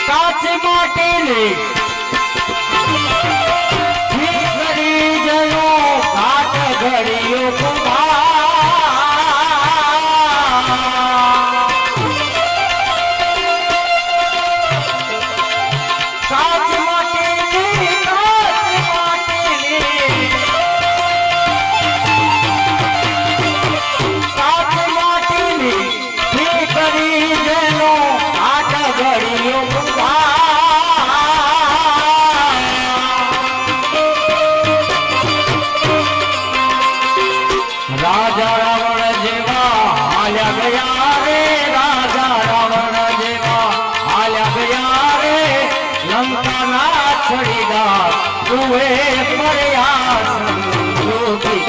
કાચ માટેલી ઘડી જનો કાટ ઘડીયો કાચ માટેલી राजा रावण जेवा हाल्या गया रे राजा रावण जेवा हाल्या गया रे लंका ना छड़ीदा तुए प्रयास योगी